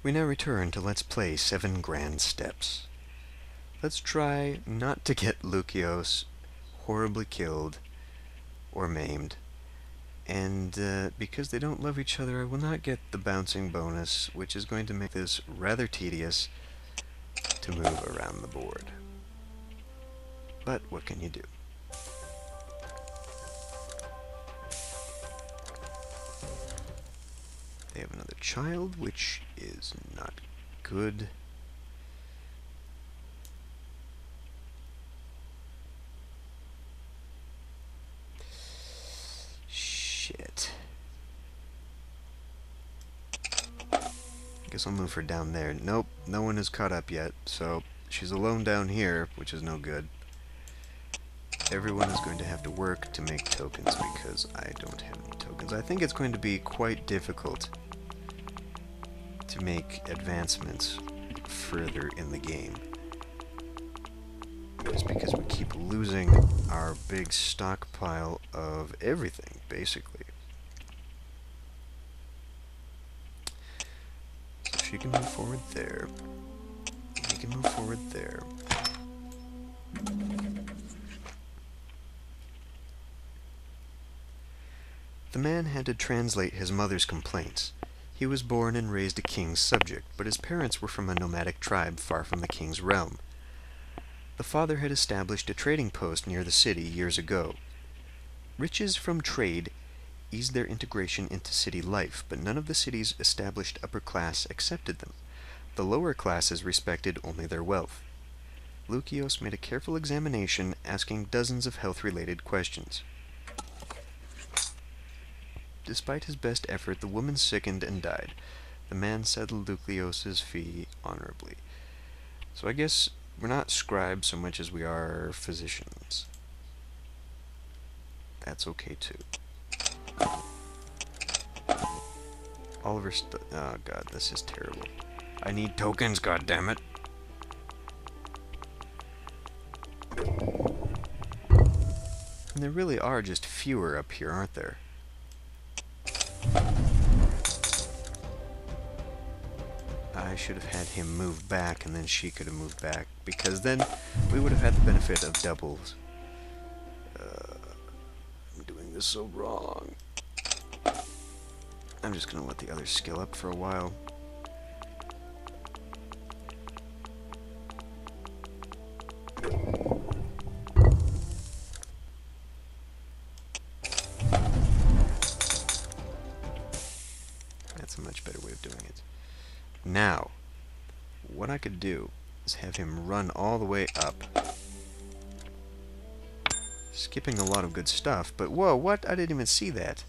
We now return to Let's Play 7 Grand Steps. Let's try not to get Lucios horribly killed or maimed. And because they don't love each other, I will not get the bouncing bonus, which is going to make this rather tedious to move around the board. But what can you do? They have another child, which is not good. Shit. Guess I'll move her down there. Nope, no one is caught up yet, so she's alone down here, which is no good. Everyone is going to have to work to make tokens because I don't have any tokens. I think it's going to be quite difficult to make advancements further in the game. Just because we keep losing our big stockpile of everything, basically. So she can move forward there. He can move forward there. The man had to translate his mother's complaints. He was born and raised a king's subject, but his parents were from a nomadic tribe far from the king's realm. The father had established a trading post near the city years ago. Riches from trade eased their integration into city life, but none of the city's established upper class accepted them. The lower classes respected only their wealth. Lucios made a careful examination, asking dozens of health-related questions. Despite his best effort, the woman sickened and died. The man settled Lucios's fee honorably. So I guess we're not scribes so much as we are physicians. That's okay too. Oliver oh god, this is terrible. I need tokens, goddammit. And there really are just fewer up here, aren't there? I should have had him move back, and then she could have moved back, because then we would have had the benefit of doubles. I'm doing this so wrong. I'm just gonna let the others skill up for a while. That's a much better way of doing it. Now, what I could do is have him run all the way up. Skipping a lot of good stuff, but whoa, what? I didn't even see that.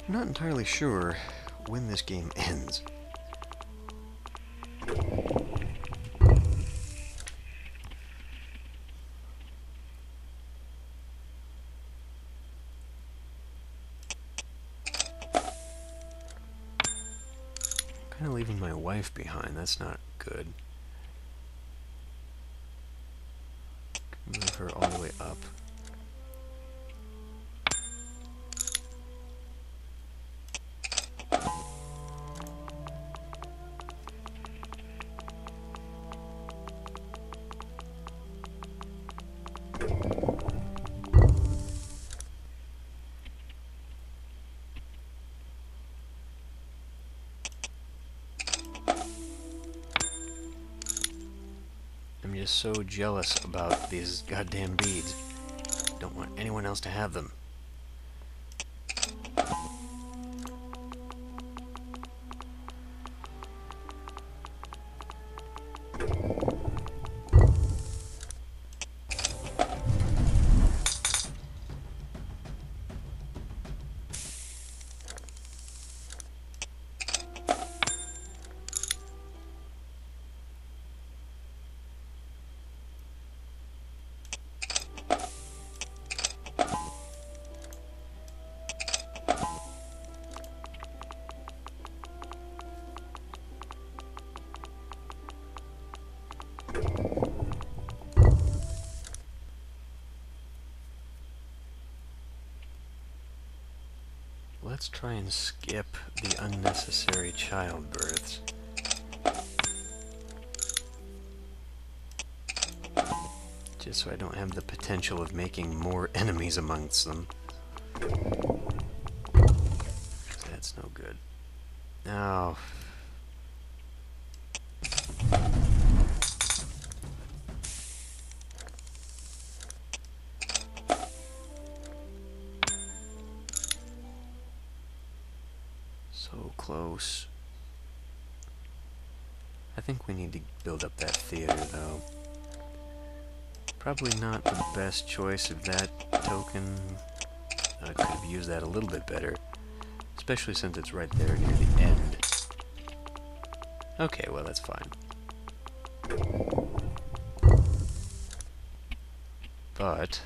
I'm not entirely sure when this game ends. Kind of leaving my wife behind, that's not good. Move her all the way up. I'm just so jealous about these goddamn beads. Don't want anyone else to have them. Let's try and skip the unnecessary childbirths. Just so I don't have the potential of making more enemies amongst them. That's no good. Now, so close. I think we need to build up that theater, though. Probably not the best choice of that token. I could have used that a little bit better, especially since it's right there near the end. Okay, well, that's fine. But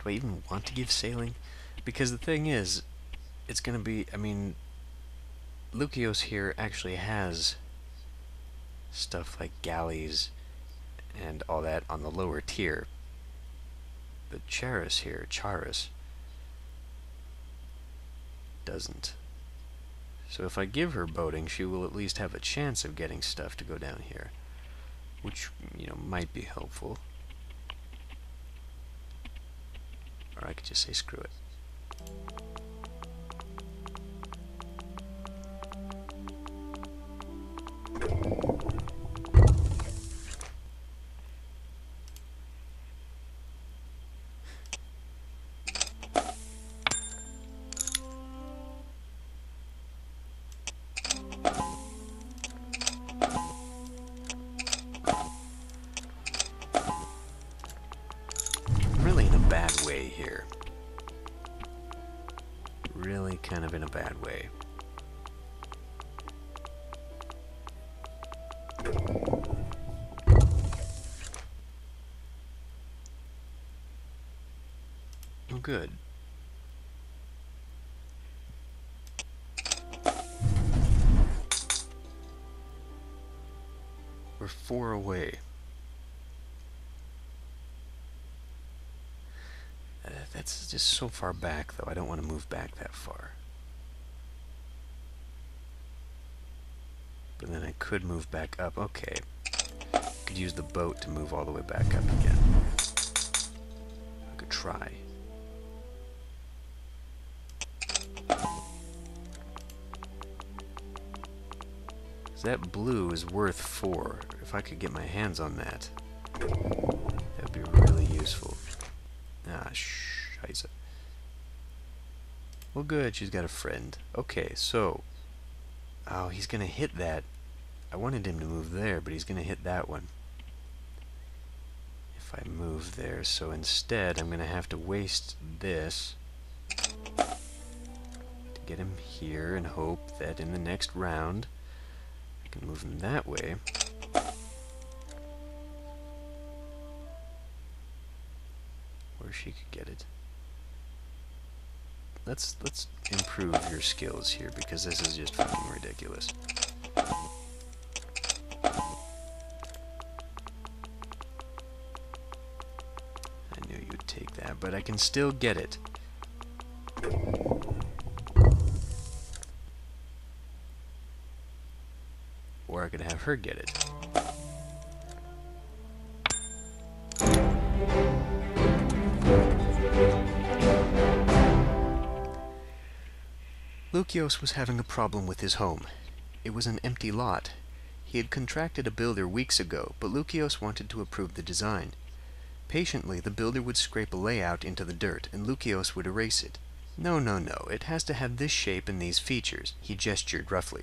do I even want to give sailing? Because the thing is, it's going to be, I mean, Lucos here actually has stuff like galleys and all that on the lower tier. But Charis here, Charis, doesn't. So if I give her boating, she will at least have a chance of getting stuff to go down here, which, you know, might be helpful. Or I could just say screw it. Bad way here. Really kind of in a bad way. Oh, good. We're 4 away. That's just so far back, though. I don't want to move back that far. But then I could move back up. Okay. Could use the boat to move all the way back up again. I could try. So that blue is worth 4. If I could get my hands on that, that'd be really useful. Ah, scheiße. Well, good, she's got a friend. Okay, so... Oh, he's gonna hit that. I wanted him to move there, but he's gonna hit that one. If I move there, so instead I'm gonna have to waste this to get him here and hope that in the next round I can move him that way. Where she could get it. Let's improve your skills here, because this is just fucking ridiculous. I knew you'd take that, but I can still get it. Or I could have her get it. Lucos was having a problem with his home. It was an empty lot. He had contracted a builder weeks ago, but Lucos wanted to approve the design. Patiently, the builder would scrape a layout into the dirt, and Lucos would erase it. No, no, no, it has to have this shape and these features, he gestured roughly.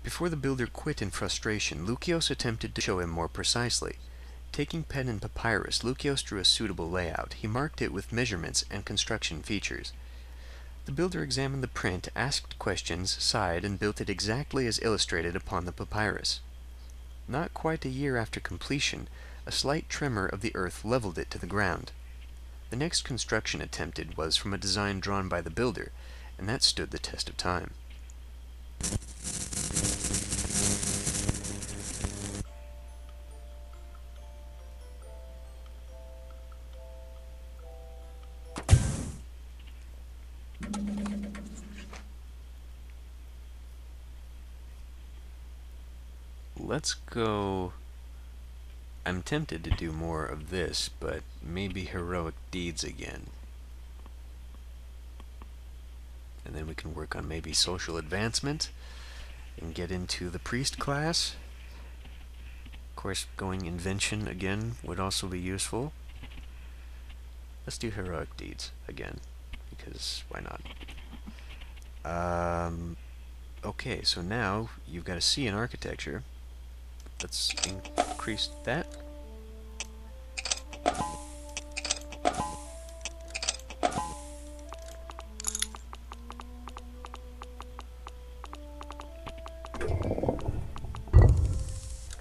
Before the builder quit in frustration, Lucos attempted to show him more precisely. Taking pen and papyrus, Lucos drew a suitable layout. He marked it with measurements and construction features. The builder examined the print, asked questions, sighed, and built it exactly as illustrated upon the papyrus. Not quite a year after completion, a slight tremor of the earth leveled it to the ground. The next construction attempted was from a design drawn by the builder, and that stood the test of time. Let's go... I'm tempted to do more of this, but maybe heroic deeds again. And then we can work on maybe social advancement and get into the priest class. Of course, going invention again would also be useful. Let's do heroic deeds again, because why not? Okay, so now you've got a C in architecture. Let's increase that.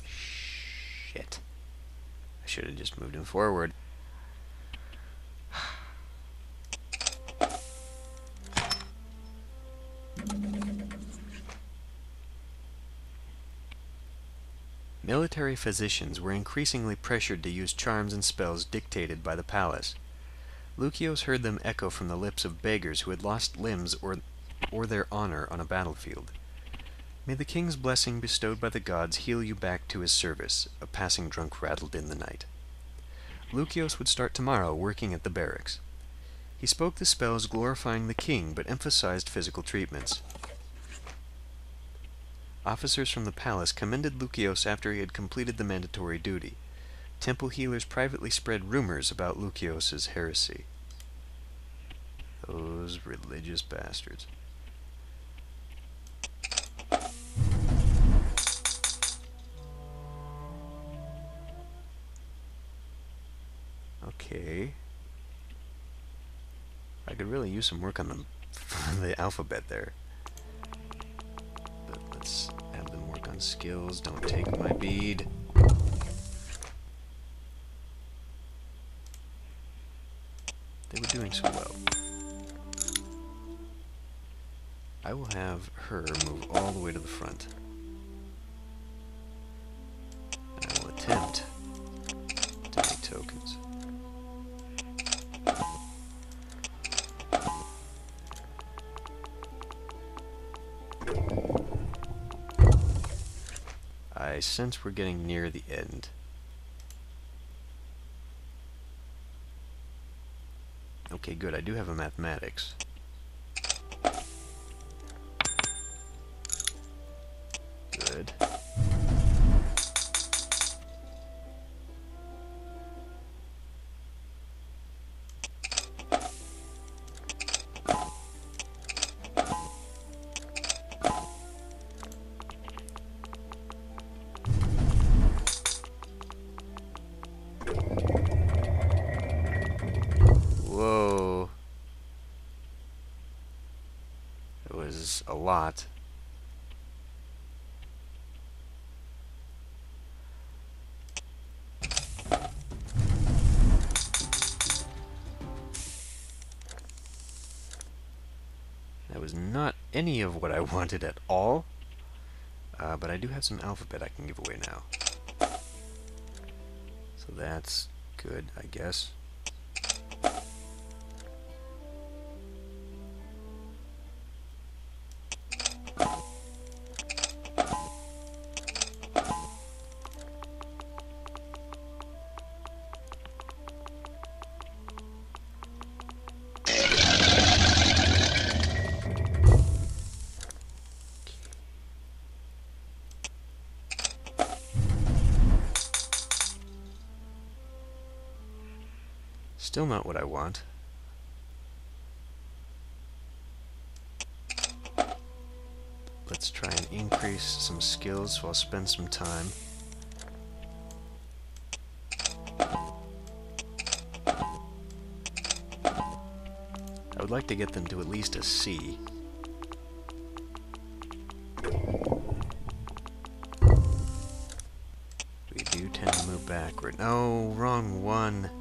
Shit. I should have just moved him forward. Military physicians were increasingly pressured to use charms and spells dictated by the palace. Lucos heard them echo from the lips of beggars who had lost limbs or their honor on a battlefield. May the king's blessing bestowed by the gods heal you back to his service, a passing drunk rattled in the night. Lucos would start tomorrow working at the barracks. He spoke the spells glorifying the king, but emphasized physical treatments. Officers from the palace commended Lucos after he had completed the mandatory duty. Temple healers privately spread rumors about Lucos's heresy. Those religious bastards. Okay. I could really use some work on the alphabet there. But let's have them work on skills. Don't take my bead. They were doing so well. I will have her move all the way to the front. And I will attempt to make tokens. I sense we're getting near the end. Okay, good. I do have a mathematics. Good. Whoa. It was a lot. That was not any of what I wanted at all. But I do have some alphabet I can give away now. So that's good, I guess. Still not what I want. Let's try and increase some skills, so I'll spend some time. I would like to get them to at least a C. We do tend to move backward. No, wrong one.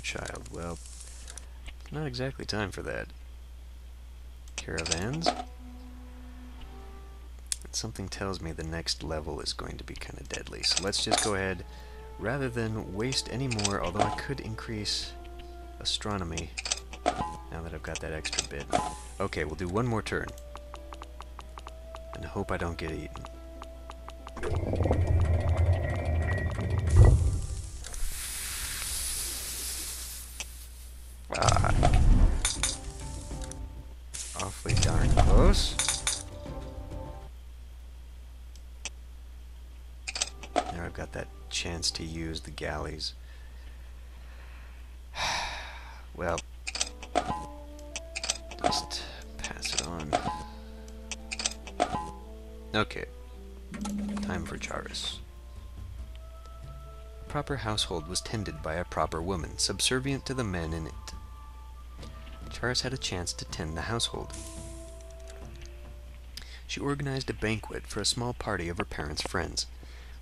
child. Well, not exactly time for that. Caravans? Something tells me the next level is going to be kind of deadly. So let's just go ahead, rather than waste any more, although I could increase astronomy now that I've got that extra bit. Okay, we'll do one more turn. And hope I don't get eaten. Ah. Awfully darn close. There, I've got that chance to use the galleys. Well, just pass it on. Okay, time for Charis. A proper household was tended by a proper woman, subservient to the men in it. Charis had a chance to tend the household. She organized a banquet for a small party of her parents' friends.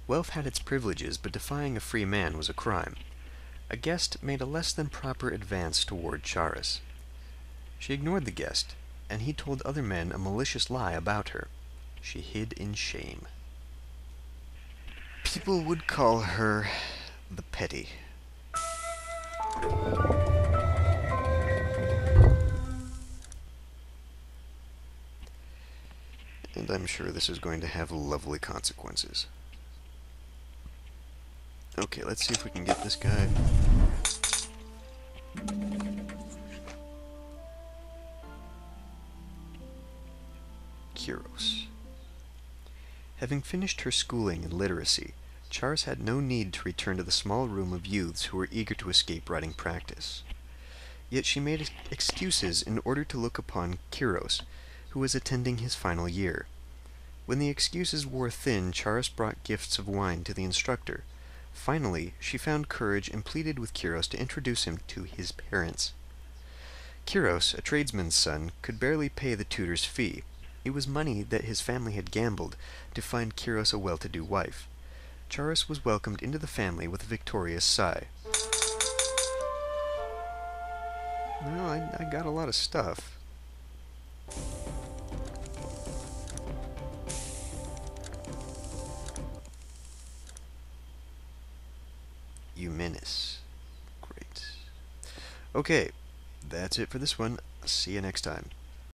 Wealth had its privileges, but defying a free man was a crime. A guest made a less than proper advance toward Charis. She ignored the guest, and he told other men a malicious lie about her. She hid in shame. People would call her the petty. And I'm sure this is going to have lovely consequences. Okay, let's see if we can get this guy. Charis. Having finished her schooling in literacy, Charis had no need to return to the small room of youths who were eager to escape writing practice. Yet she made excuses in order to look upon Charis, who was attending his final year. When the excuses wore thin, Charis brought gifts of wine to the instructor. Finally, she found courage and pleaded with Charis to introduce him to his parents. Charis, a tradesman's son, could barely pay the tutor's fee. It was money that his family had gambled to find Charis a well-to-do wife. Charis was welcomed into the family with a victorious sigh. Well, I got a lot of stuff. You menace. Great. Okay, that's it for this one. See you next time.